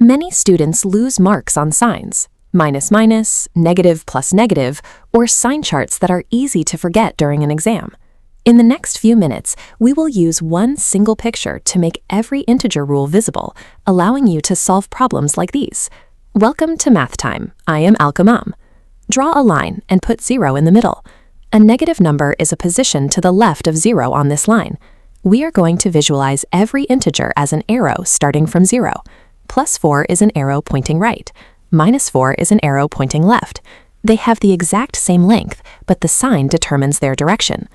Many students lose marks on signs, minus minus, negative plus negative, or sign charts that are easy to forget during an exam. In the next few minutes, we will use one single picture to make every integer rule visible, allowing you to solve problems like these. Welcome to Math Time. I am Alka Ma'am. Draw a line and put 0 in the middle. A negative number is a position to the left of 0 on this line. We are going to visualize every integer as an arrow starting from 0. +4 is an arrow pointing right. -4 is an arrow pointing left. They have the exact same length, but the sign determines their direction.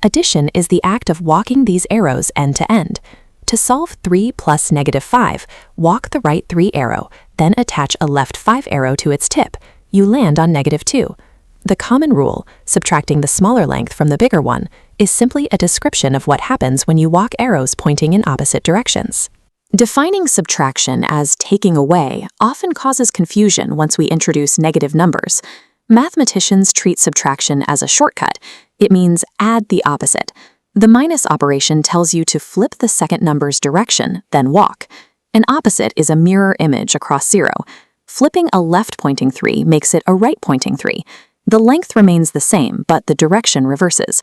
Addition is the act of walking these arrows end to end. To solve 3 plus -5, walk the right 3 arrow, then attach a left 5 arrow to its tip. You land on -2. The common rule, subtracting the smaller length from the bigger one, is simply a description of what happens when you walk arrows pointing in opposite directions. Defining subtraction as taking away often causes confusion once we introduce negative numbers. Mathematicians treat subtraction as a shortcut. It means add the opposite. The minus operation tells you to flip the second number's direction, then walk. An opposite is a mirror image across 0. Flipping a left-pointing 3 makes it a right-pointing 3. The length remains the same, but the direction reverses.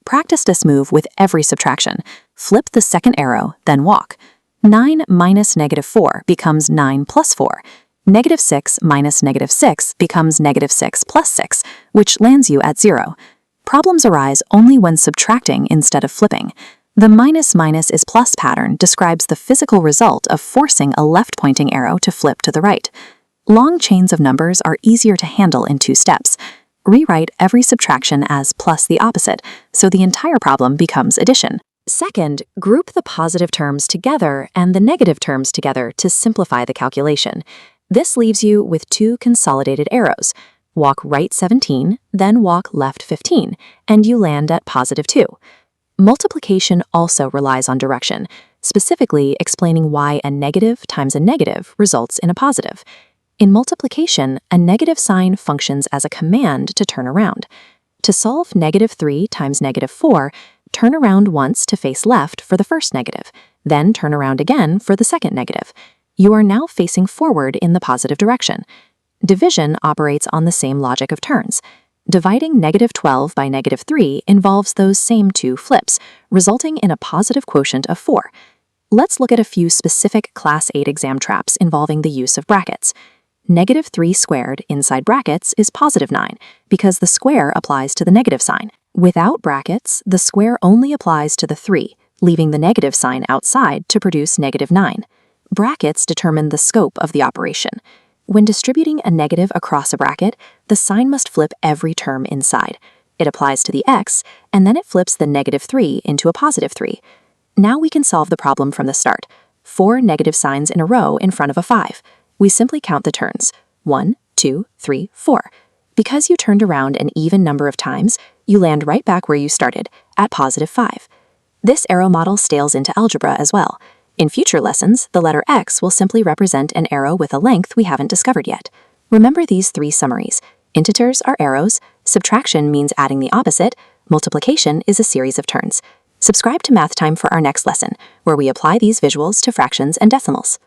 Practice this move with every subtraction. Flip the second arrow, then walk. 9 minus -4 becomes 9 plus 4. -6 minus -6 becomes -6 plus 6, which lands you at 0. Problems arise only when subtracting instead of flipping. The minus is plus pattern describes the physical result of forcing a left-pointing arrow to flip to the right. Long chains of numbers are easier to handle in 2 steps. Rewrite every subtraction as plus the opposite, so the entire problem becomes addition. Second, group the positive terms together and the negative terms together to simplify the calculation. This leaves you with 2 consolidated arrows. Walk right 17, then walk left 15, and you land at +2. Multiplication also relies on direction, specifically explaining why a negative times a negative results in a positive. In multiplication, a negative sign functions as a command to turn around. To solve -3 times -4, turn around once to face left for the first negative, then turn around again for the second negative. You are now facing forward in the positive direction. Division operates on the same logic of turns. Dividing -12 by -3 involves those same 2 flips, resulting in a positive quotient of 4. Let's look at a few specific Class 8 exam traps involving the use of brackets. -3 squared inside brackets is +9 because the square applies to the negative sign. Without brackets, the square only applies to the 3, leaving the negative sign outside to produce -9. Brackets determine the scope of the operation. When distributing a negative across a bracket, the sign must flip every term inside. It applies to the x, and then it flips the -3 into a +3. Now we can solve the problem from the start. 4 negative signs in a row in front of a 5. We simply count the turns. 1, 2, 3, 4. Because you turned around an even number of times, you land right back where you started, at +5. This arrow model scales into algebra as well. In future lessons, the letter x will simply represent an arrow with a length we haven't discovered yet. Remember these 3 summaries. Integers are arrows, subtraction means adding the opposite, multiplication is a series of turns. Subscribe to Math Time for our next lesson, where we apply these visuals to fractions and decimals.